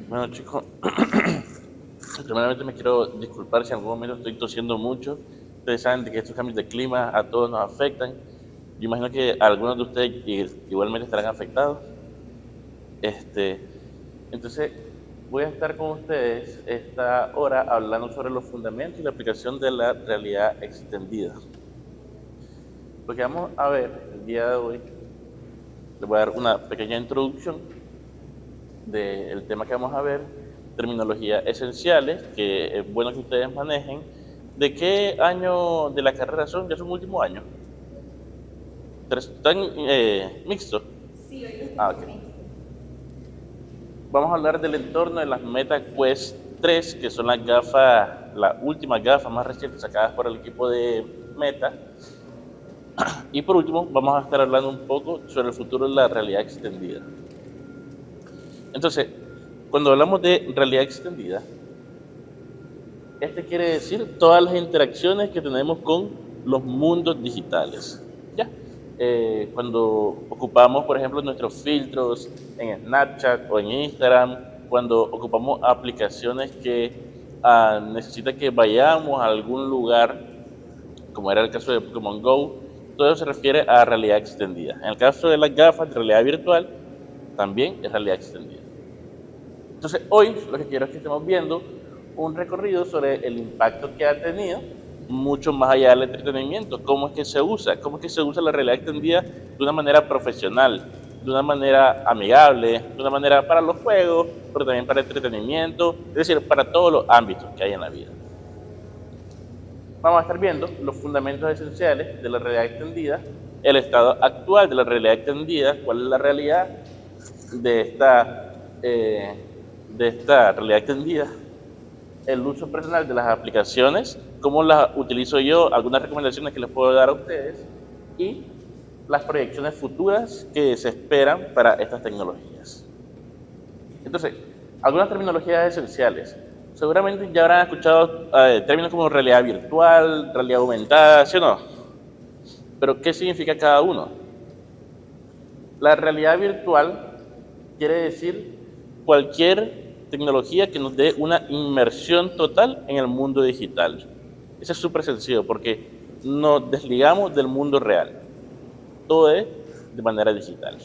Bueno, chicos, primeramente me quiero disculpar si en algún momento estoy tosiendo mucho. Ustedes saben de que estos cambios de clima a todos nos afectan. Yo imagino que algunos de ustedes igualmente estarán afectados. Este, entonces, voy a estar con ustedes esta hora hablando sobre los fundamentos y la aplicación de la realidad extendida. Lo que vamos a ver el día de hoy, les voy a dar una pequeña introducción del tema que vamos a ver, terminologías esenciales, que es bueno que ustedes manejen. ¿De qué año de la carrera son? ¿Ya son último año? ¿Están mixtos? Sí, hoy nos Ah, tocó ok. mixto. Vamos a hablar del entorno de las Meta Quest 3, que son las gafas, las últimas gafas más recientes sacadas por el equipo de Meta. Y por último, vamos a estar hablando un poco sobre el futuro de la realidad extendida. Entonces, cuando hablamos de realidad extendida, este quiere decir todas las interacciones que tenemos con los mundos digitales. ¿Ya? Cuando ocupamos, por ejemplo, nuestros filtros en Snapchat o en Instagram, cuando ocupamos aplicaciones que necesitan que vayamos a algún lugar, como era el caso de Pokémon Go, todo eso se refiere a realidad extendida. En el caso de las gafas de realidad virtual, también es realidad extendida. Entonces, hoy lo que quiero es que estemos viendo un recorrido sobre el impacto que ha tenido, mucho más allá del entretenimiento, cómo es que se usa, cómo es que se usa la realidad extendida de una manera profesional, de una manera amigable, de una manera para los juegos, pero también para entretenimiento, es decir, para todos los ámbitos que hay en la vida. Vamos a estar viendo los fundamentos esenciales de la realidad extendida, el estado actual de la realidad extendida, cuál es la realidad de esta realidad extendida, el uso personal de las aplicaciones, cómo las utilizo yo, algunas recomendaciones que les puedo dar a ustedes y las proyecciones futuras que se esperan para estas tecnologías. Entonces, algunas terminologías esenciales. Seguramente ya habrán escuchado términos como realidad virtual, realidad aumentada, ¿sí o no? Pero, ¿qué significa cada uno? La realidad virtual quiere decir cualquier tecnología que nos dé una inmersión total en el mundo digital. Eso es súper sencillo porque nos desligamos del mundo real. Todo es de manera digital.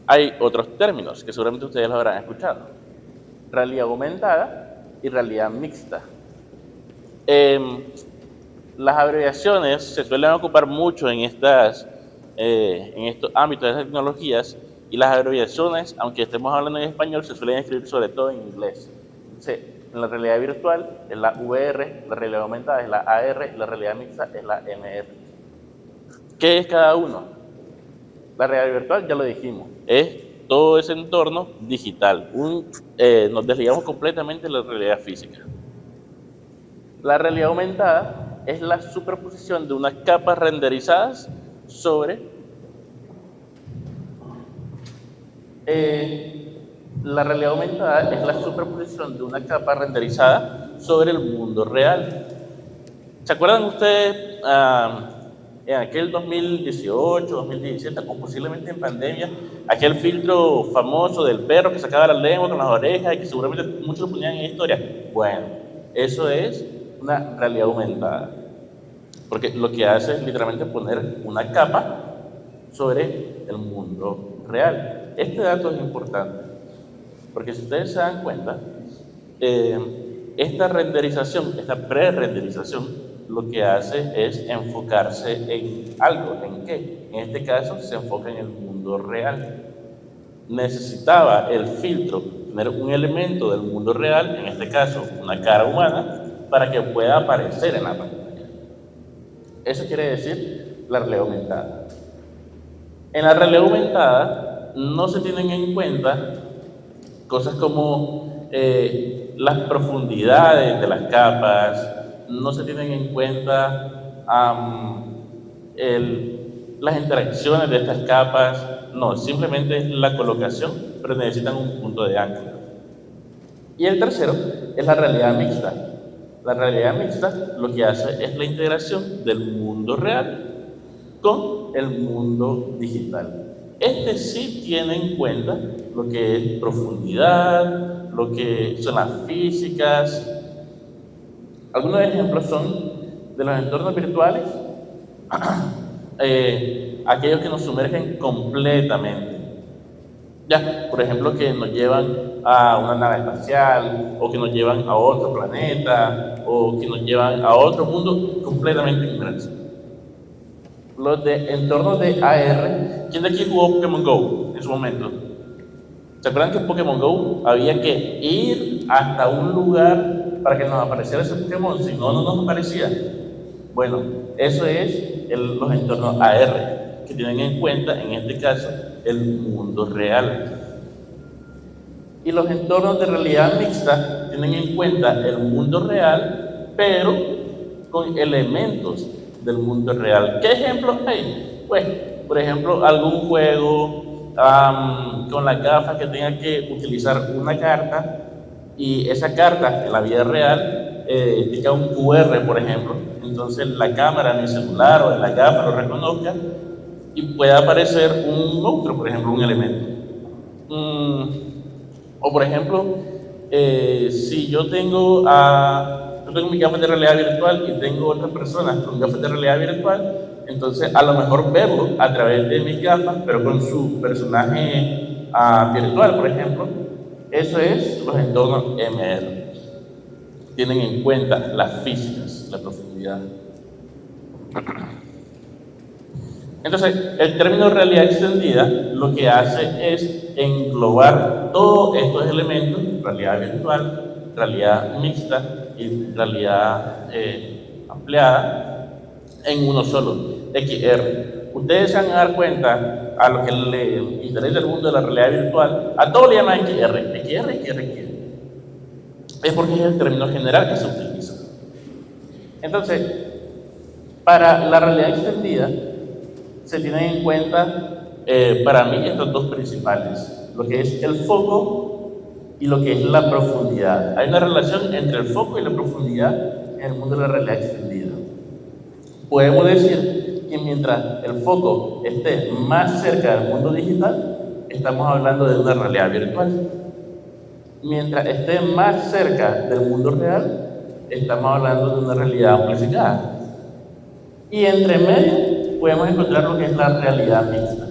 Hay otros términos que seguramente ustedes los habrán escuchado. Realidad aumentada y realidad mixta. Las abreviaciones se suelen ocupar mucho en estos ámbitos de tecnologías, y las abreviaciones, aunque estemos hablando en español, se suelen escribir sobre todo en inglés. Entonces, en la realidad virtual es la VR, la realidad aumentada es la AR y la realidad mixta es la MR. ¿Qué es cada uno? La realidad virtual, ya lo dijimos, es todo ese entorno digital. Nos desligamos completamente de la realidad física. La realidad aumentada es la superposición de unas capas renderizadas sobre la realidad aumentada es la superposición de una capa renderizada sobre el mundo real. ¿Se acuerdan ustedes en aquel 2018, 2017 o posiblemente en pandemia, aquel filtro famoso del perro que sacaba la lengua con las orejas y que seguramente muchos lo ponían en historia? Bueno, eso es una realidad aumentada, porque lo que hace es literalmente poner una capa sobre el mundo real. Este dato es importante, porque si ustedes se dan cuenta, esta renderización, esta pre-renderización, lo que hace es enfocarse en algo. ¿En qué? En este caso se enfoca en el mundo real. Necesitaba el filtro tener un elemento del mundo real, en este caso una cara humana, para que pueda aparecer en la pantalla. Eso quiere decir la realidad aumentada. En la realidad aumentada no se tienen en cuenta cosas como las profundidades de las capas, no se tienen en cuenta las interacciones de estas capas, no, simplemente es la colocación, pero necesitan un punto de ancla. Y el tercero es la realidad mixta. La realidad mixta lo que hace es la integración del mundo real con el mundo digital. Este sí tiene en cuenta lo que es profundidad, lo que son las físicas. Algunos ejemplos son de los entornos virtuales, aquellos que nos sumergen completamente. Ya, por ejemplo, que nos llevan a una nave espacial, o que nos llevan a otro planeta, o que nos llevan a otro mundo completamente inmerso. Los de entornos de AR, ¿quién de aquí jugó Pokémon Go en su momento? ¿Se acuerdan que en Pokémon Go había que ir hasta un lugar para que nos apareciera ese Pokémon? Si no, no nos aparecía. Bueno, eso es los entornos AR, que tienen en cuenta, en este caso, el mundo real. Y los entornos de realidad mixta tienen en cuenta el mundo real, pero con elementos del mundo real. ¿Qué ejemplos hay? Pues, por ejemplo, algún juego con las gafas que tenga que utilizar una carta, y esa carta en la vida real tenga un QR, por ejemplo. Entonces la cámara en mi celular o en la gafa lo reconozca y pueda aparecer un monstruo, por ejemplo, un elemento. O por ejemplo, si yo tengo mis gafas de realidad virtual y tengo otras personas con gafas de realidad virtual, entonces a lo mejor verlo a través de mis gafas, pero con su personaje virtual, por ejemplo, eso es los entornos MR. Tienen en cuenta las físicas, la profundidad. Entonces, el término realidad extendida lo que hace es englobar todos estos elementos, realidad virtual, realidad mixta y realidad ampliada, en uno solo, XR. Ustedes se van a dar cuenta, a lo que le interesa el mundo de la realidad virtual, a todo le llaman XR, XR, XR, XR. Es porque es el término general que se utiliza. Entonces, para la realidad extendida, se tienen en cuenta, para mí, estos dos principales, lo que es el foco y lo que es la profundidad. Hay una relación entre el foco y la profundidad en el mundo de la realidad extendida. Podemos decir que mientras el foco esté más cerca del mundo digital, estamos hablando de una realidad virtual. Mientras esté más cerca del mundo real, estamos hablando de una realidad amplificada. Y entre medio podemos encontrar lo que es la realidad mixta.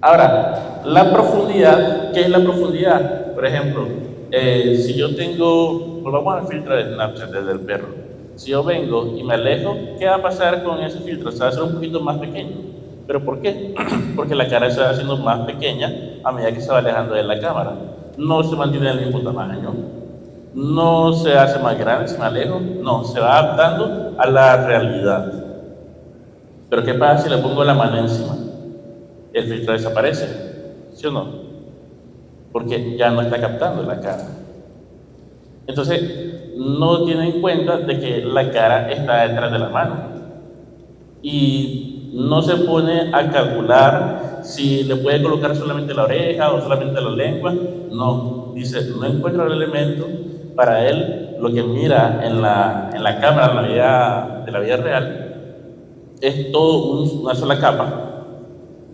Ahora, la profundidad, ¿qué es la profundidad? Por ejemplo, si yo tengo, volvamos al filtro de Snapchat desde el perro. Si yo vengo y me alejo, ¿qué va a pasar con ese filtro? Se va a hacer un poquito más pequeño. ¿Pero por qué? Porque la cara se va haciendo más pequeña a medida que se va alejando de la cámara. No se mantiene el mismo tamaño, no se hace más grande si me alejo, no, se va adaptando a la realidad. Pero ¿qué pasa si le pongo la mano encima? El filtro desaparece, ¿sí o no? Porque ya no está captando la cara. Entonces, no tiene en cuenta de que la cara está detrás de la mano. Y no se pone a calcular si le puede colocar solamente la oreja o solamente la lengua. No, dice, no encuentra el elemento. Para él, lo que mira en la cámara de la vida real es todo una sola capa.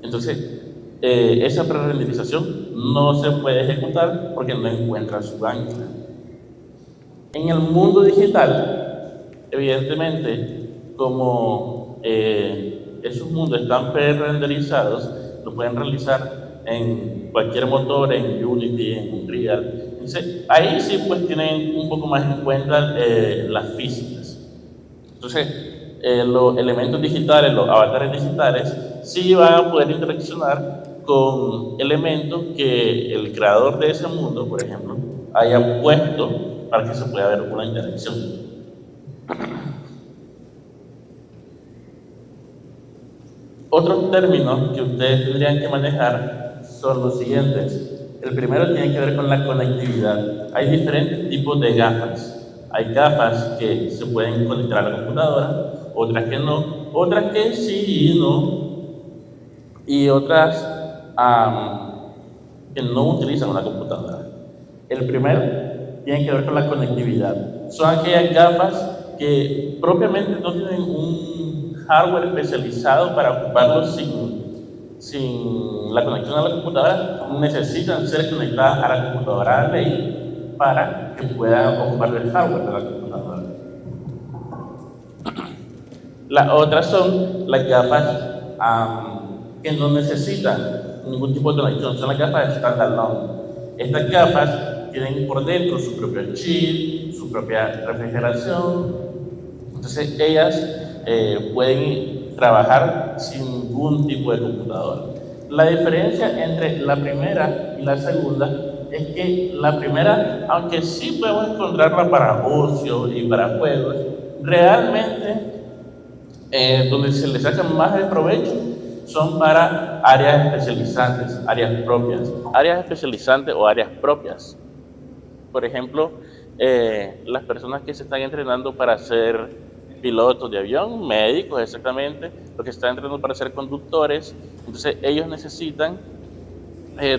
Entonces, esa prerenderización no se puede ejecutar porque no encuentra su ancla. En el mundo digital, evidentemente, como esos mundos están prerenderizados, lo pueden realizar en cualquier motor, en Unity, en Unreal. Entonces, ahí sí pues tienen un poco más en cuenta las físicas. Entonces, los elementos digitales, los avatares digitales, sí van a poder interaccionar con elementos que el creador de ese mundo, por ejemplo, haya puesto para que se pueda ver una interacción. Otros términos que ustedes tendrían que manejar son los siguientes. El primero tiene que ver con la conectividad. Hay diferentes tipos de gafas. Hay gafas que se pueden conectar a la computadora, otras que no, otras que sí y no, y otras que no utilizan una computadora. El primero tiene que ver con la conectividad. Son aquellas gafas que propiamente no tienen un hardware especializado para ocuparlo sin la conexión a la computadora, necesitan ser conectadas a la computadora de ley para que puedan ocupar el hardware de la computadora. Las otras son las gafas que no necesitan ningún tipo de conexión, son las gafas standalone. Estas gafas tienen por dentro su propio chip, su propia refrigeración, entonces ellas pueden trabajar sin ningún tipo de computadora. La diferencia entre la primera y la segunda es que la primera, aunque sí podemos encontrarla para ocio y para juegos, realmente donde se le saca más de provecho son para áreas especializantes, áreas especializantes o áreas propias. Por ejemplo, las personas que se están entrenando para ser pilotos de avión, médicos exactamente, los que se están entrenando para ser conductores, entonces ellos necesitan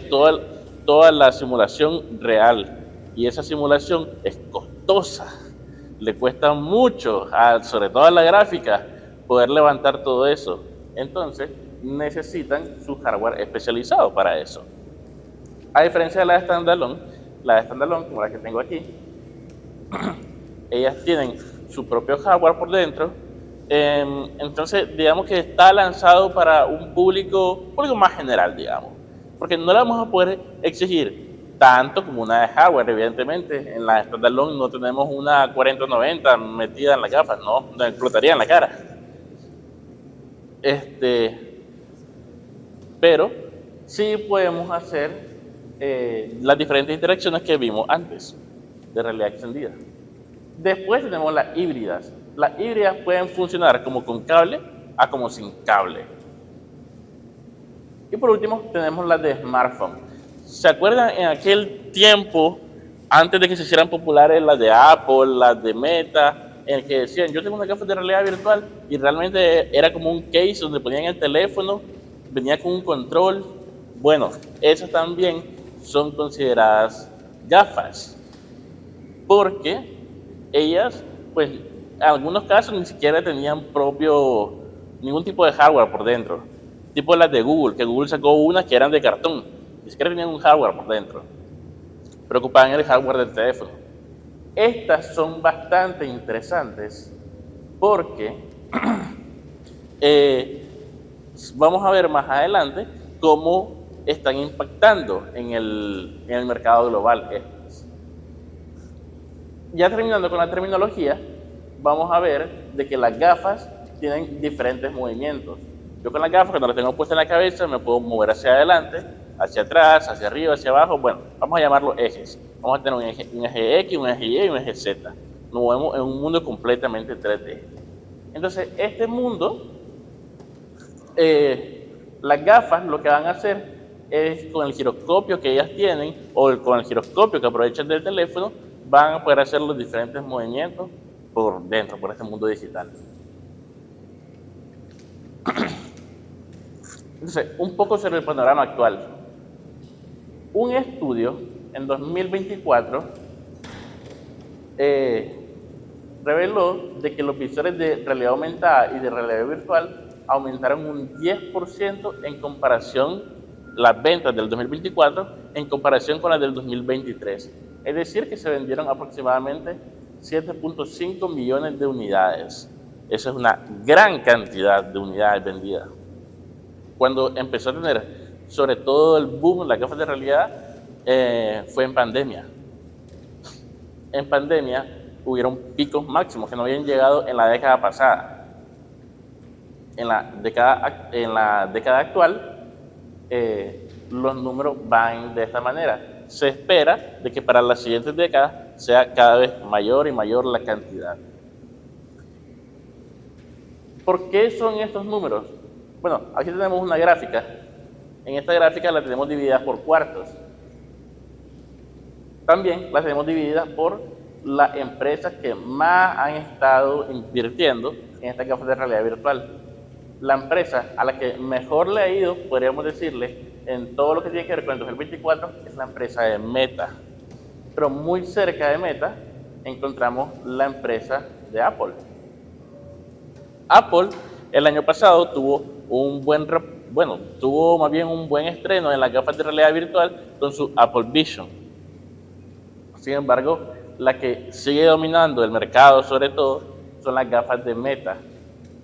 toda la simulación real, y esa simulación es costosa, le cuesta mucho, sobre todo a la gráfica, poder levantar todo eso. Entonces necesitan su hardware especializado para eso. A diferencia de las standalone, como la que tengo aquí, ellas tienen su propio hardware por dentro. Entonces, digamos que está lanzado para un público más general, digamos. Porque no le vamos a poder exigir tanto como una de hardware, evidentemente. En la standalone no tenemos una 4090 metida en las gafas, no, nos explotaría en la cara. Pero sí podemos hacer las diferentes interacciones que vimos antes de realidad extendida. Después tenemos las híbridas. Las híbridas pueden funcionar como con cable a como sin cable. Y por último tenemos las de smartphone. ¿Se acuerdan en aquel tiempo, antes de que se hicieran populares las de Apple, las de Meta, en el que decían, yo tengo una gafa de realidad virtual, y realmente era como un case donde ponían el teléfono, venía con un control? Bueno, esas también son consideradas gafas, porque ellas, pues, en algunos casos ni siquiera tenían ningún tipo de hardware por dentro, tipo las de Google, que Google sacó unas que eran de cartón, ni siquiera tenían un hardware por dentro, pero ocupaban el hardware del teléfono. Estas son bastante interesantes porque vamos a ver más adelante cómo están impactando en el mercado global. Ya terminando con la terminología, vamos a ver de que las gafas tienen diferentes movimientos. Yo con las gafas, cuando las tengo puestas en la cabeza, me puedo mover hacia adelante, hacia atrás, hacia arriba, hacia abajo. Bueno, vamos a llamarlo ejes. Vamos a tener un eje X, un eje Y y un eje Z. Nos movemos en un mundo completamente 3D. Entonces, este mundo, las gafas lo que van a hacer es, con el giroscopio que ellas tienen, o con el giroscopio que aprovechan del teléfono, van a poder hacer los diferentes movimientos por dentro, por este mundo digital. Entonces, un poco sobre el panorama actual. Un estudio en 2024 reveló de que los visores de realidad aumentada y de realidad virtual aumentaron un 10% en comparación, las ventas del 2024 en comparación con las del 2023. Es decir, que se vendieron aproximadamente 7.5 millones de unidades. Eso es una gran cantidad de unidades vendidas. Cuando empezó a tener, sobre todo el boom, las gafas de realidad, fue en pandemia. En pandemia hubieron picos máximos que no habían llegado en la década pasada. En la década actual, los números van de esta manera. Se espera de que para las siguientes décadas sea cada vez mayor y mayor la cantidad. ¿Por qué son estos números? Bueno, aquí tenemos una gráfica. En esta gráfica la tenemos dividida por cuartos. También la tenemos dividida por las empresas que más han estado invirtiendo en estas gafas de realidad virtual. La empresa a la que mejor le ha ido, podríamos decirle, en todo lo que tiene que ver con el 2024, es la empresa de Meta. Pero muy cerca de Meta encontramos la empresa de Apple. Apple el año pasado tuvo un buen bueno, tuvo más bien un buen estreno en las gafas de realidad virtual con su Apple Vision. Sin embargo, la que sigue dominando el mercado, sobre todo, son las gafas de Meta.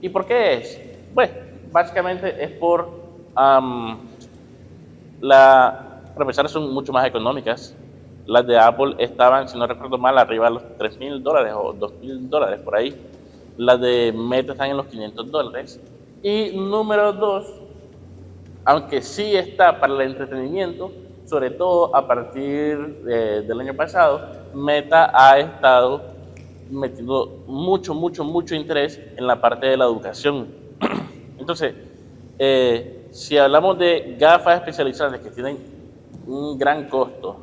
¿Y por qué es? Pues, básicamente es por para empezar, son mucho más económicas. Las de Apple estaban, si no recuerdo mal, arriba de los $3,000 o $2,000 por ahí. Las de Meta están en los $500. Y número dos, aunque sí está para el entretenimiento, sobre todo a partir del año pasado, Meta ha estado metiendo mucho interés en la parte de la educación. Entonces, si hablamos de gafas especializadas que tienen un gran costo,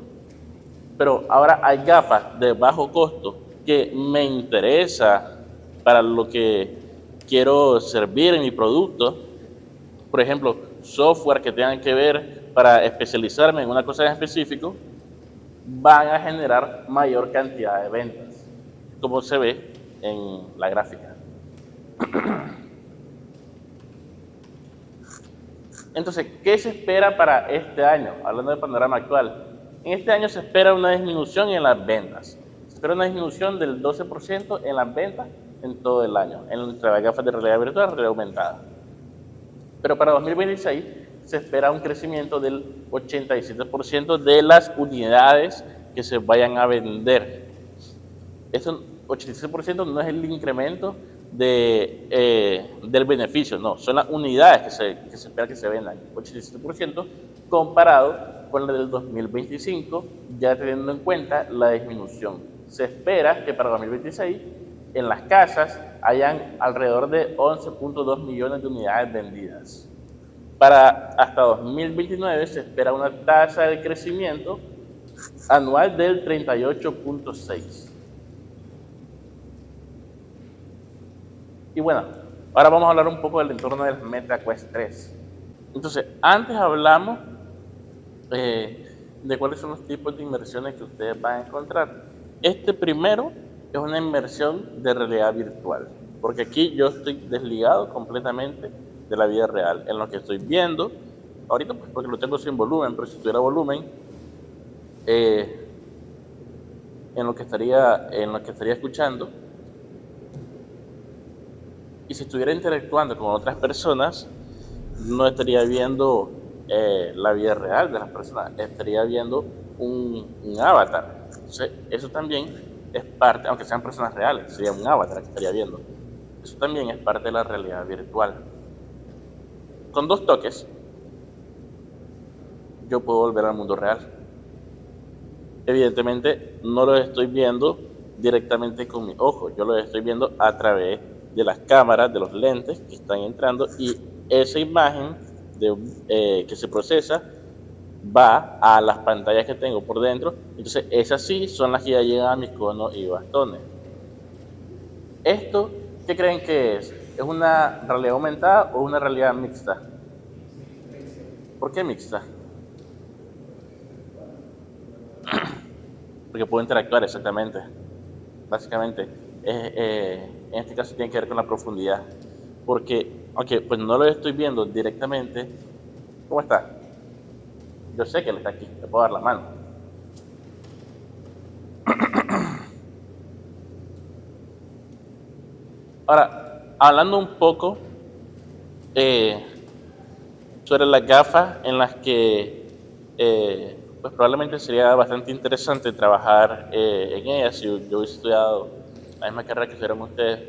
pero ahora hay gafas de bajo costo que me interesa para lo que quiero servir en mi producto, por ejemplo, software que tengan que ver para especializarme en una cosa en específico, van a generar mayor cantidad de ventas, como se ve en la gráfica. Entonces, ¿qué se espera para este año? Hablando del panorama actual. En este año se espera una disminución en las ventas. Se espera una disminución del 12% en las ventas en todo el año, entre las gafas de realidad virtual y realidad aumentada. Pero para 2026 se espera un crecimiento del 87% de las unidades que se vayan a vender. Este 87% no es el incremento del beneficio, no, son las unidades que se espera que se vendan. 87% comparado con la del 2025, ya teniendo en cuenta la disminución. Se espera que para 2026 en las casas hayan alrededor de 11.2 millones de unidades vendidas. Para hasta 2029 se espera una tasa de crecimiento anual del 38.6%. Y bueno, ahora vamos a hablar un poco del entorno del Meta Quest 3. Entonces, antes hablamos de cuáles son los tipos de inversiones que ustedes van a encontrar. Este primero es una inversión de realidad virtual, porque aquí yo estoy desligado completamente de la vida real. En lo que estoy viendo, ahorita pues porque lo tengo sin volumen, pero si tuviera volumen, en lo que estaría escuchando, y si estuviera interactuando con otras personas, no estaría viendo la vida real de las personas, estaría viendo un avatar. Entonces, eso también es parte, aunque sean personas reales, sería un avatar que estaría viendo. Eso también es parte de la realidad virtual. Con 2 toques, yo puedo volver al mundo real. Evidentemente, no lo estoy viendo directamente con mi ojo, yo lo estoy viendo a través de las cámaras, de los lentes que están entrando, y esa imagen que se procesa va a las pantallas que tengo por dentro. Entonces esas sí son las que ya llegan a mis conos y bastones. ¿Esto qué creen que es? ¿Es una realidad aumentada o una realidad mixta? ¿Por qué mixta? Porque puedo interactuar, exactamente. Básicamente, en este caso tiene que ver con la profundidad. Porque, aunque pues no lo estoy viendo directamente, ¿cómo está? Yo sé que él está aquí, le puedo dar la mano. Ahora, hablando un poco sobre las gafas en las que pues probablemente sería bastante interesante trabajar en ellas. Si yo hubiese estudiado la misma carrera que estudiaron ustedes,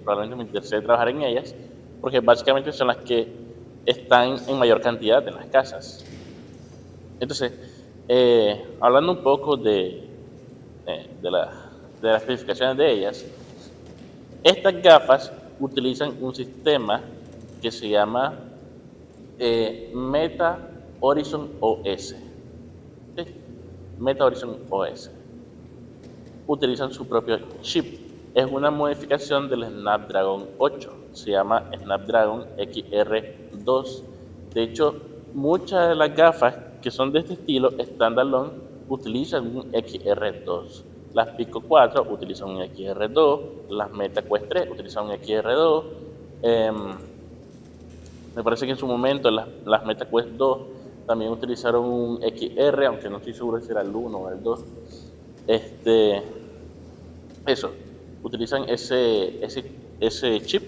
probablemente me interesaría trabajar en ellas, porque básicamente son las que están en mayor cantidad en las casas. Entonces, hablando un poco de las especificaciones de ellas, estas gafas utilizan un sistema que se llama Meta Horizon OS. ¿Sí? Meta Horizon OS. Utilizan su propio chip. Es una modificación del Snapdragon 8. Se llama Snapdragon XR2. De hecho, muchas de las gafas que son de este estilo standalone utilizan un XR2. Las Pico 4 utilizan un XR2, las Meta Quest 3 utilizan un XR2. Me parece que en su momento las MetaQuest 2 también utilizaron un XR, aunque no estoy seguro si era el 1 o el 2. Este, eso, utilizan ese chip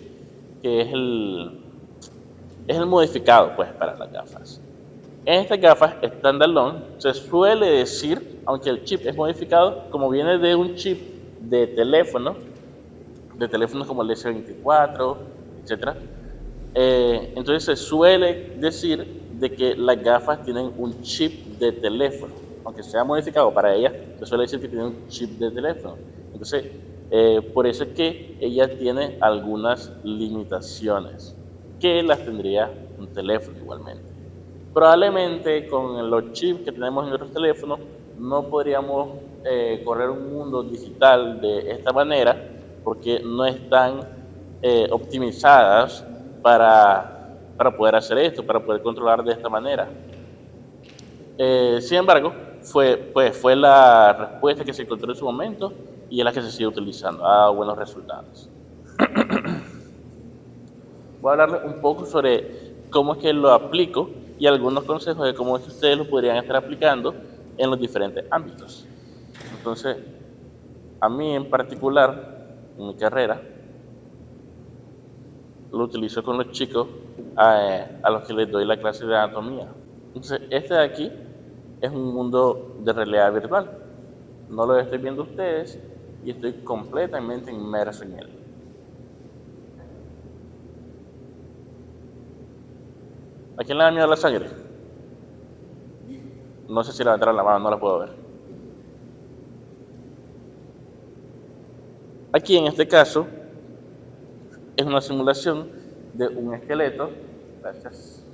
que es el modificado pues para las gafas. En estas gafas standalone se suele decir, aunque el chip es modificado, como viene de un chip de teléfonos como el S24, etc. Entonces se suele decir de que las gafas tienen un chip de teléfono, aunque sea modificado para ellas, se suele decir que tienen un chip de teléfono. Entonces, por eso es que ella tiene algunas limitaciones, que las tendría un teléfono igualmente. Probablemente con los chips que tenemos en nuestros teléfonos no podríamos correr un mundo digital de esta manera porque no están optimizadas para poder hacer esto, para poder controlar de esta manera. Sin embargo, fue la respuesta que se encontró en su momento y es la que se sigue utilizando. Ha dado buenos resultados. Voy a hablarles un poco sobre cómo es que lo aplico y algunos consejos de cómo es que ustedes lo podrían estar aplicando en los diferentes ámbitos. Entonces, a mí en particular, en mi carrera, lo utilizo con los chicos a los que les doy la clase de anatomía. Entonces, este de aquí es un mundo de realidad virtual. No lo estoy viendo ustedes y estoy completamente inmerso en él. ¿A quién le da miedo la sangre? No sé si levantaron la mano, no la puedo ver. Aquí en este caso es una simulación de un esqueleto, gracias,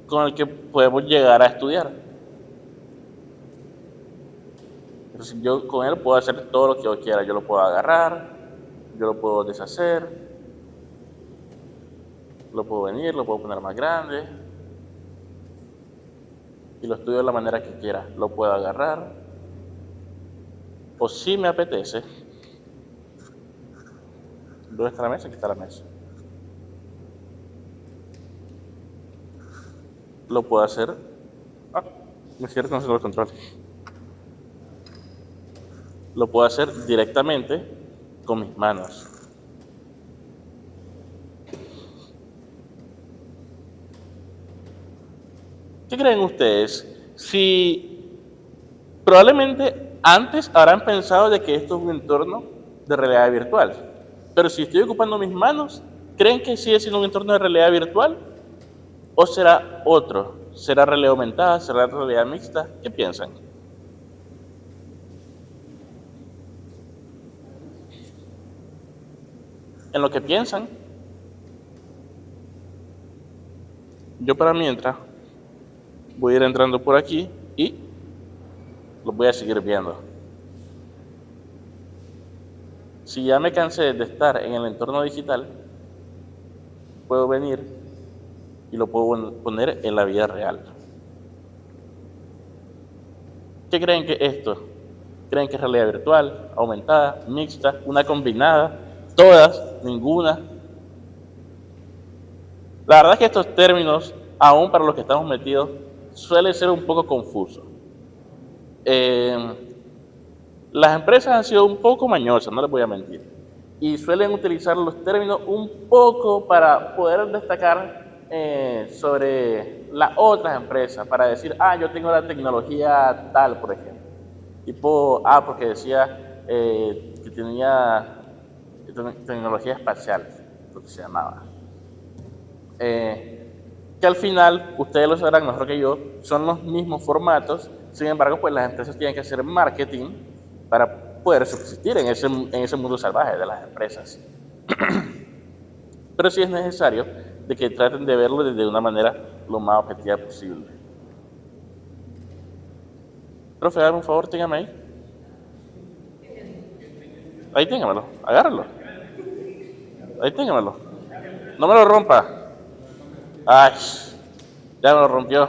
con el que podemos llegar a estudiar. Entonces yo con él puedo hacer todo lo que yo quiera. Yo lo puedo agarrar, yo lo puedo deshacer, lo puedo venir, lo puedo poner más grande y lo estudio de la manera que quiera. Lo puedo agarrar o si me apetece. ¿Dónde está la mesa? Aquí está la mesa. Lo puedo hacer. Me cierro con el control. Lo puedo hacer directamente con mis manos. ¿Qué creen ustedes? Si probablemente antes habrán pensado de que esto es un entorno de realidad virtual, pero si estoy ocupando mis manos, ¿creen que sigue siendo un entorno de realidad virtual? ¿O será otro? ¿Será realidad aumentada? ¿Será realidad mixta? ¿Qué piensan? En lo que piensan, yo para mientras voy a ir entrando por aquí y los voy a seguir viendo. Si ya me cansé de estar en el entorno digital, puedo venir y lo puedo poner en la vida real. ¿Qué creen que es esto? ¿Creen que es realidad virtual, aumentada, mixta, una combinada, todas, ninguna? La verdad es que estos términos, aún para los que estamos metidos, suelen ser un poco confusos. Las empresas han sido un poco mañosas, no les voy a mentir, y suelen utilizar los términos un poco para poder destacar sobre las otras empresas, para decir, yo tengo la tecnología tal, por ejemplo. Tipo, porque decía que tenía tecnología espacial, lo que se llamaba. Que al final, ustedes lo sabrán mejor que yo, son los mismos formatos, sin embargo, pues las empresas tienen que hacer marketing para poder subsistir en ese mundo salvaje de las empresas. Pero sí es necesario de que traten de verlo desde una manera lo más objetiva posible. Profe, dame un favor, téngame ahí. Ahí téngamelo, agárralo. Ahí téngamelo. No me lo rompa. Ay, ya me lo rompió.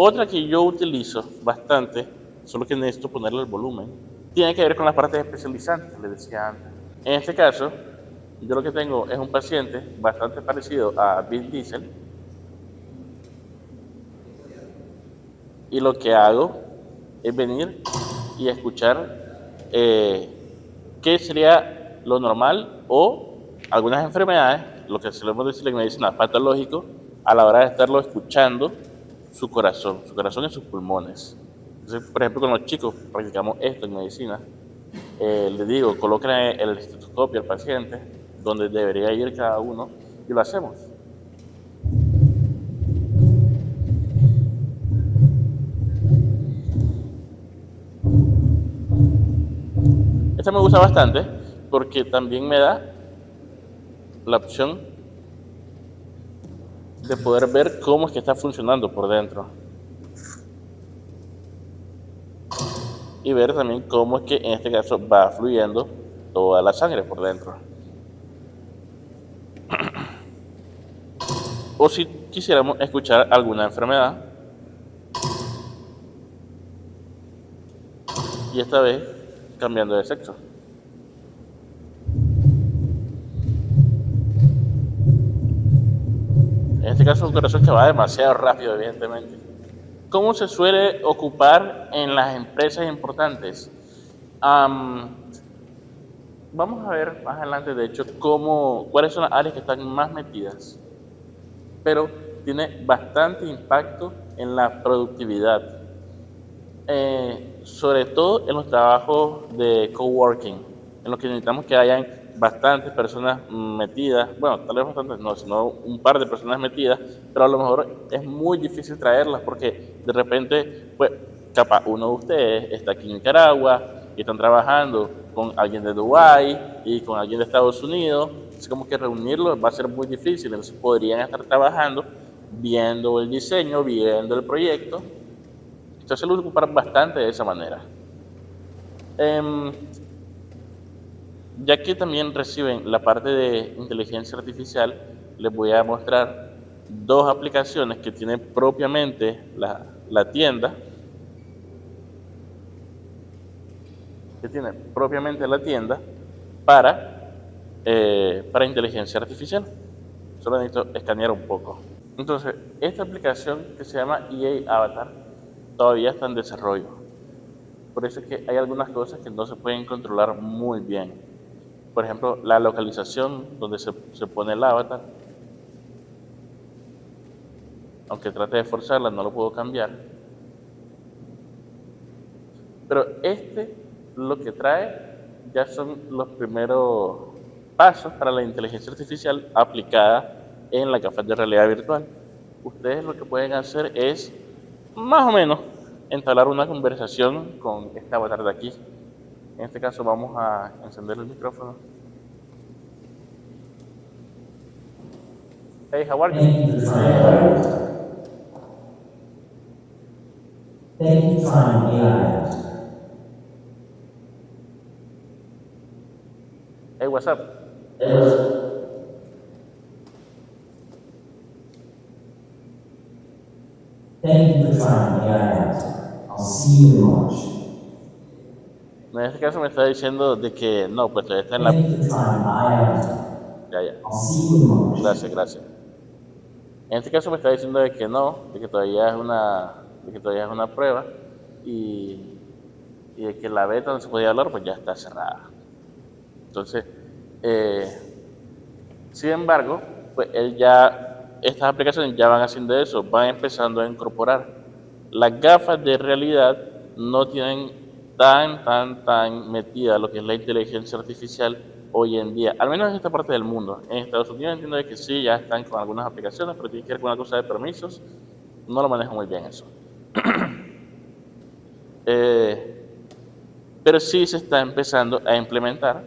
Otra que yo utilizo bastante, solo que necesito ponerle el volumen, tiene que ver con las partes especializantes, les decía antes. En este caso, yo lo que tengo es un paciente bastante parecido a Vin Diesel, y lo que hago es venir y escuchar qué sería lo normal o algunas enfermedades, lo que solemos decir en medicina patológico, a la hora de estarlo escuchando su corazón y sus pulmones. Entonces, por ejemplo, con los chicos practicamos esto en medicina. Les digo, coloquen el estetoscopio al paciente donde debería ir cada uno y lo hacemos. Esta me gusta bastante porque también me da la opción de poder ver cómo es que está funcionando por dentro. Y ver también cómo es que en este caso va fluyendo toda la sangre por dentro. O si quisiéramos escuchar alguna enfermedad, y esta vez cambiando de sexo. En este caso un corazón que va demasiado rápido, evidentemente. ¿Cómo se suele ocupar en las empresas importantes? Vamos a ver más adelante, de hecho, cuáles son las áreas que están más metidas. Pero tiene bastante impacto en la productividad. Sobre todo en los trabajos de coworking, en los que necesitamos que hayan bastantes personas metidas, bueno, tal vez bastantes no, sino un par de personas metidas, pero a lo mejor es muy difícil traerlas porque de repente, pues, capaz uno de ustedes está aquí en Nicaragua y están trabajando con alguien de Dubái y con alguien de Estados Unidos, es como que reunirlos va a ser muy difícil, entonces podrían estar trabajando, viendo el diseño, viendo el proyecto. Entonces lo ocupar bastante de esa manera. Ya que también reciben la parte de inteligencia artificial, les voy a mostrar dos aplicaciones que tiene propiamente la tienda. Que tiene propiamente la tienda para inteligencia artificial. Solo necesito escanear un poco. Entonces, esta aplicación que se llama EA Avatar todavía está en desarrollo. Por eso es que hay algunas cosas que no se pueden controlar muy bien. Por ejemplo, la localización donde se pone el avatar. Aunque trate de forzarla, no lo puedo cambiar. Pero lo que trae ya son los primeros pasos para la inteligencia artificial aplicada en las gafas de realidad virtual. Ustedes lo que pueden hacer es, más o menos, entablar una conversación con este avatar de aquí. En este caso vamos a encender el micrófono. Hey, how are you? Thank you for trying AI. Hey, what's up? Thank you for trying AI. I'll see you in March. En este caso me está diciendo de que no, pues todavía está en la... Thank you for trying AI. Ya, ya. I'll see you in March. Gracias, gracias. En este caso me está diciendo de que no, de que todavía es una prueba y de que la beta donde se podía hablar pues ya está cerrada. Entonces, sin embargo, pues estas aplicaciones ya van haciendo eso, van empezando a incorporar. Las gafas de realidad no tienen tan metida lo que es la inteligencia artificial hoy en día, al menos en esta parte del mundo. En Estados Unidos entiendo de que sí, ya están con algunas aplicaciones, pero tiene que ver con una cosa de permisos, no lo manejo muy bien eso. Pero sí se está empezando a implementar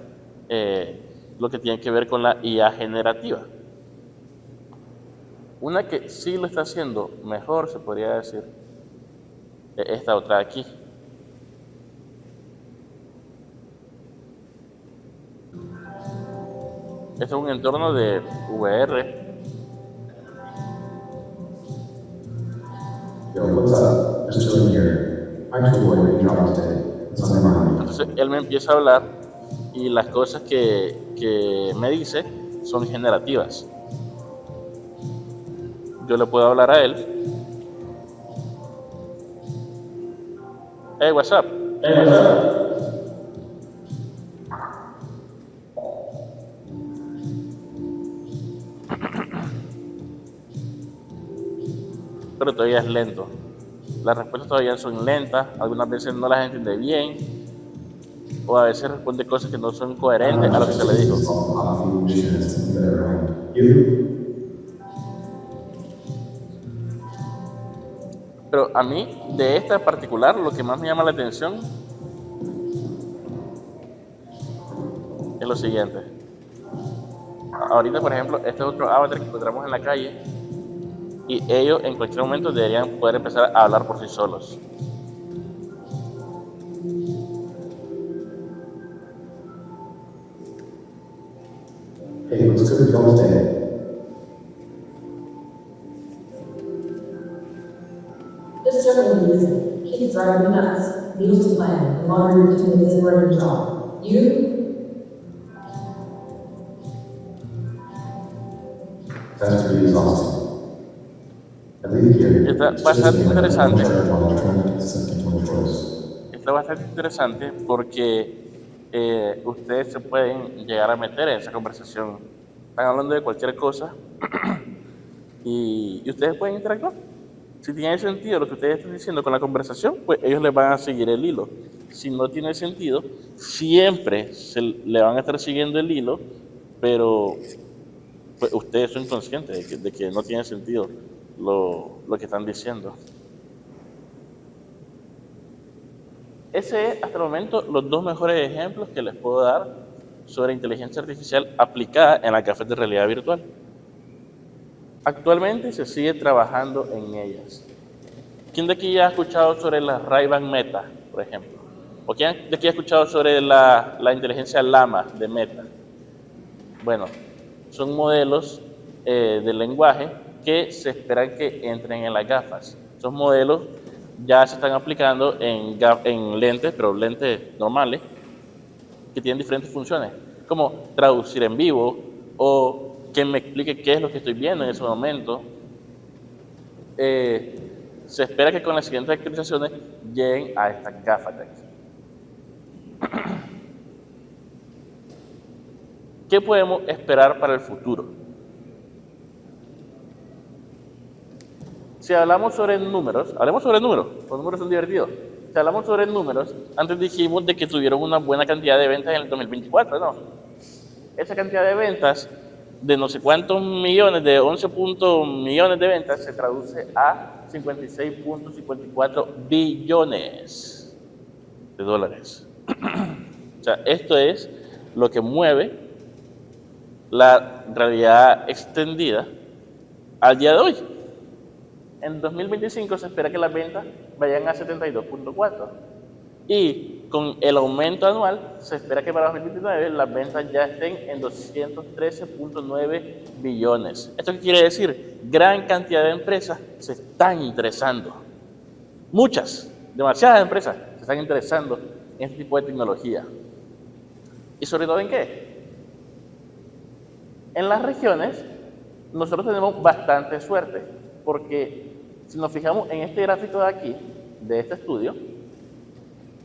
lo que tiene que ver con la IA generativa. Una que sí lo está haciendo mejor, se podría decir, es esta otra aquí. Este es un entorno de VR. Yo, what's up? Just chilling here. Trying to avoid any trouble today. What's on your mind? Entonces él me empieza a hablar y las cosas que me dice son generativas. Yo le puedo hablar a él. Hey, what's up? Hey, what's up? Pero todavía es lento. Las respuestas todavía son lentas, algunas veces no las entiende bien, o a veces responde cosas que no son coherentes a lo que se le dijo. Pero a mí, de esta en particular, lo que más me llama la atención es lo siguiente. Ahorita, por ejemplo, este es otro avatar que encontramos en la calle y ellos en cualquier momento deberían poder empezar a hablar por sí solos. Hey, what's good with y'all today? This certainly isn't. Kids drive me nuts. Meals to plan, and laundry routine is a burden job. You? That's pretty exhausting. I leave here. Está It's bastante just me, like, interesante. while I'm trying to make a second choice. Está bastante interesante porque ustedes se pueden llegar a meter en esa conversación. Están hablando de cualquier cosa y ustedes pueden interactuar. Si tiene sentido lo que ustedes están diciendo con la conversación, pues ellos les van a seguir el hilo. Si no tiene sentido, siempre le van a estar siguiendo el hilo, pero pues ustedes son conscientes de que no tiene sentido lo que están diciendo. Ese es hasta el momento los dos mejores ejemplos que les puedo dar sobre inteligencia artificial aplicada en las gafas de realidad virtual. Actualmente se sigue trabajando en ellas. ¿Quién de aquí ya ha escuchado sobre las Ray-Ban Meta, por ejemplo? ¿O quién de aquí ha escuchado sobre la inteligencia Llama de Meta? Bueno, son modelos de lenguaje que se esperan que entren en las gafas. Esos modelos ya se están aplicando en lentes, pero lentes normales, que tienen diferentes funciones, como traducir en vivo o que me explique qué es lo que estoy viendo en ese momento. Se espera que con las siguientes actualizaciones lleguen a estas gafas de aquí. ¿Qué podemos esperar para el futuro? Si hablamos sobre números, hablemos sobre números, los números son divertidos. Si hablamos sobre números, antes dijimos de que tuvieron una buena cantidad de ventas en el 2024, ¿no? Esa cantidad de ventas, de no sé cuántos millones, de 11 millones de ventas, se traduce a 56.54 billones de dólares. O sea, esto es lo que mueve la realidad extendida al día de hoy. En 2025 se espera que las ventas vayan a 72.4 y con el aumento anual se espera que para 2029 las ventas ya estén en 213.9 billones. ¿Esto qué quiere decir? Gran cantidad de empresas se están interesando. Muchas, demasiadas empresas se están interesando en este tipo de tecnología. ¿Y sobre todo en qué? En las regiones nosotros tenemos bastante suerte, porque si nos fijamos en este gráfico de aquí, de este estudio,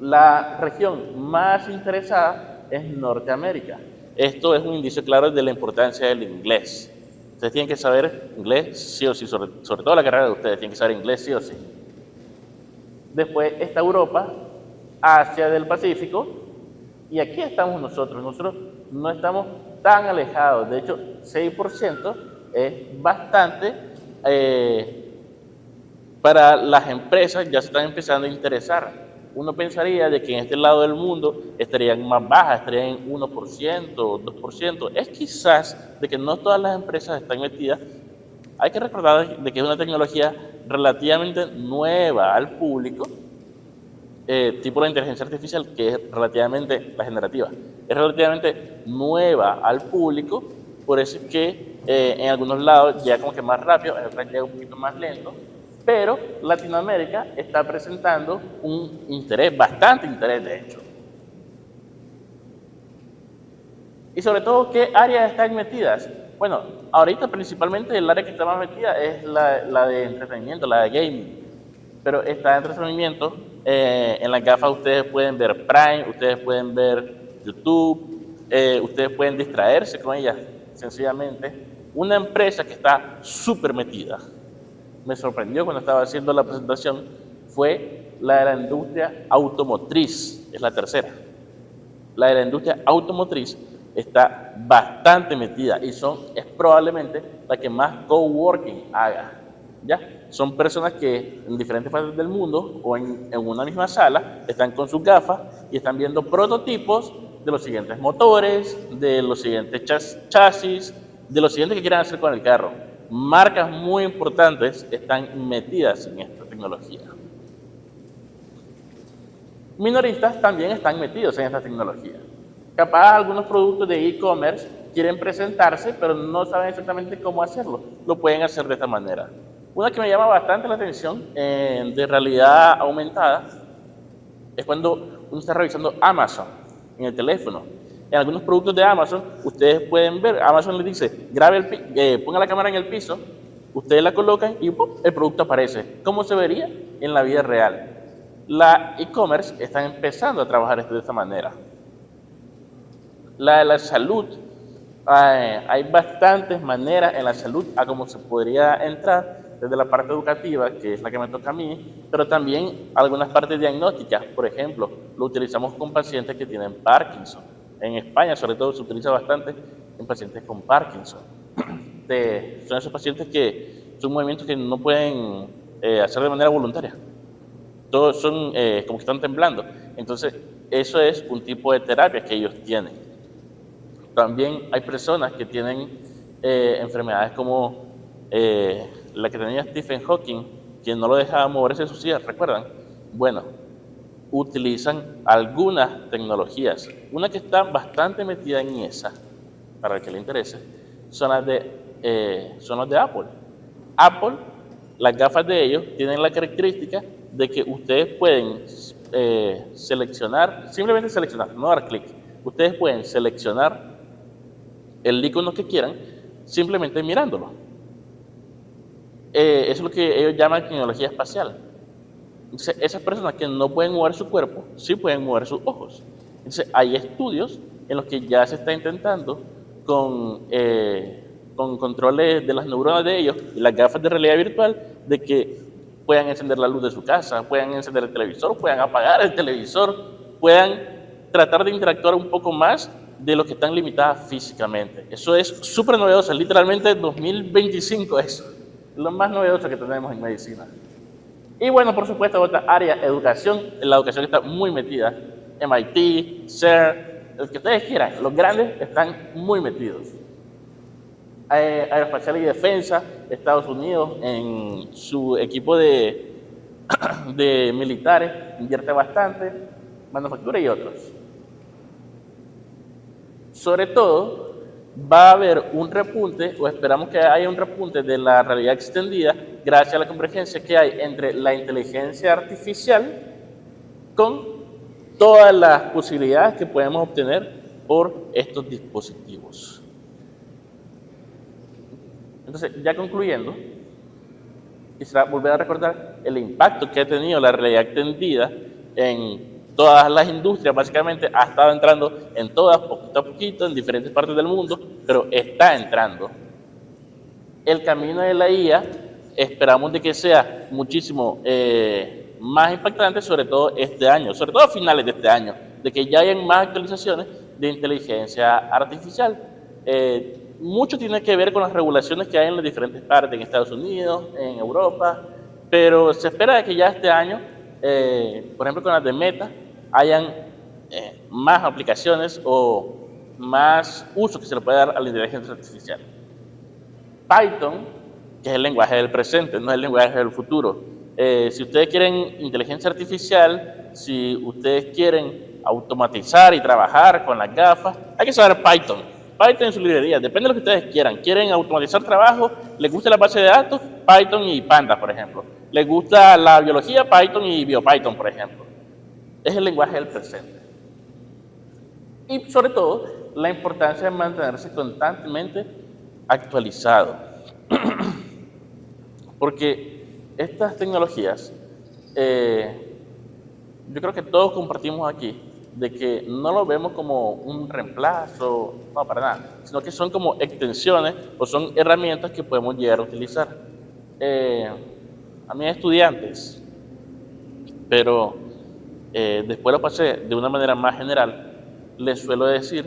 la región más interesada es Norteamérica. Esto es un indicio claro de la importancia del inglés. Ustedes tienen que saber inglés sí o sí, sobre todo la carrera de ustedes, tienen que saber inglés sí o sí. Después está Europa, Asia del Pacífico, y aquí estamos nosotros. Nosotros no estamos tan alejados, de hecho 6% es bastante. Para las empresas ya se están empezando a interesar. Uno pensaría de que en este lado del mundo estarían más bajas, estarían en 1%, 2%. Es quizás de que no todas las empresas están metidas. Hay que recordar de que es una tecnología relativamente nueva al público, tipo la inteligencia artificial, que es relativamente, la generativa, es relativamente nueva al público, por eso es que en algunos lados llega como que más rápido, en otros llega un poquito más lento, pero Latinoamérica está presentando un interés, bastante interés de hecho. Y sobre todo, ¿qué áreas están metidas? Bueno, ahorita principalmente el área que está más metida es la de entretenimiento, la de gaming. Pero está de entretenimiento, en las gafas ustedes pueden ver Prime, ustedes pueden ver YouTube, ustedes pueden distraerse con ellas sencillamente. Una empresa que está súper metida, me sorprendió cuando estaba haciendo la presentación, fue la de la industria automotriz, es la tercera. La de la industria automotriz está bastante metida y es probablemente la que más coworking haga, ¿ya? Son personas que en diferentes partes del mundo o en una misma sala están con sus gafas y están viendo prototipos de los siguientes motores, de los siguientes chasis, de lo siguiente que quieran hacer con el carro. Marcas muy importantes están metidas en esta tecnología. Minoristas también están metidos en esta tecnología. Capaz algunos productos de e-commerce quieren presentarse, pero no saben exactamente cómo hacerlo. Lo pueden hacer de esta manera. Una que me llama bastante la atención de realidad aumentada es cuando uno está revisando Amazon en el teléfono. En algunos productos de Amazon, ustedes pueden ver, Amazon les dice, ponga la cámara en el piso, ustedes la colocan y ¡pum!, el producto aparece. ¿Cómo se vería en la vida real? La e-commerce está empezando a trabajar esto de esta manera. La de la salud, hay bastantes maneras en la salud a cómo se podría entrar, desde la parte educativa, que es la que me toca a mí, pero también algunas partes diagnósticas. Por ejemplo, lo utilizamos con pacientes que tienen Parkinson. En España, sobre todo, se utiliza bastante en pacientes con Parkinson. Son esos pacientes que son movimientos que no pueden hacer de manera voluntaria. Todos son como que están temblando. Entonces, eso es un tipo de terapia que ellos tienen. También hay personas que tienen enfermedades como la que tenía Stephen Hawking, que no lo dejaba moverse de su silla, ¿recuerdan? Bueno, utilizan algunas tecnologías. Una que está bastante metida en esa, para el que le interese, son las de Apple. Apple, las gafas de ellos tienen la característica de que ustedes pueden simplemente seleccionar, no dar clic. Ustedes pueden seleccionar el icono que quieran simplemente mirándolo. Eso es lo que ellos llaman tecnología espacial. Entonces, esas personas que no pueden mover su cuerpo, sí pueden mover sus ojos. Entonces, hay estudios en los que ya se está intentando con controles de las neuronas de ellos y las gafas de realidad virtual, de que puedan encender la luz de su casa, puedan encender el televisor, puedan apagar el televisor, puedan tratar de interactuar un poco más de lo que están limitadas físicamente. Eso es súper novedoso, literalmente 2025 es lo más novedoso que tenemos en medicina. Y bueno, por supuesto, otra área, educación. La educación está muy metida. MIT, CERN, el que ustedes quieran, los grandes están muy metidos. Aeroespacial y Defensa, Estados Unidos, en su equipo de militares, invierte bastante, manufactura y otros. Sobre todo, va a haber un repunte, o esperamos que haya un repunte de la realidad extendida, gracias a la convergencia que hay entre la inteligencia artificial con todas las posibilidades que podemos obtener por estos dispositivos. Entonces, ya concluyendo, quisiera volver a recordar el impacto que ha tenido la realidad extendida en todas las industrias. Básicamente ha estado entrando en todas, poquito a poquito, en diferentes partes del mundo, pero está entrando. El camino de la IA esperamos de que sea muchísimo más impactante, sobre todo este año, sobre todo a finales de este año, de que ya hayan más actualizaciones de inteligencia artificial. Mucho tiene que ver con las regulaciones que hay en las diferentes partes, en Estados Unidos, en Europa, pero se espera de que ya este año, por ejemplo con las de Meta, hayan más aplicaciones o más uso que se le puede dar a la inteligencia artificial. Python, que es el lenguaje del presente, no es el lenguaje del futuro. Si ustedes quieren inteligencia artificial, si ustedes quieren automatizar y trabajar con las gafas, hay que saber Python. Python en su librería, depende de lo que ustedes quieran. ¿Quieren automatizar trabajo? ¿Les gusta la base de datos? Python y Panda, por ejemplo. ¿Les gusta la biología? Python y BioPython, por ejemplo. Es el lenguaje del presente. Y sobre todo, la importancia de mantenerse constantemente actualizado. Porque estas tecnologías, yo creo que todos compartimos aquí, de que no lo vemos como un reemplazo, no, para nada, sino que son como extensiones o son herramientas que podemos llegar a utilizar. A mí estudiantes, pero después lo pasé de una manera más general, les suelo decir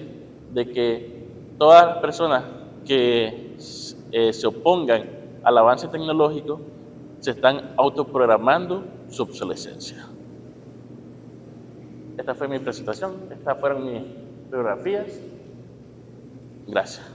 de que todas las personas que se opongan al avance tecnológico se están autoprogramando su obsolescencia. Esta fue mi presentación, estas fueron mis biografías. Gracias.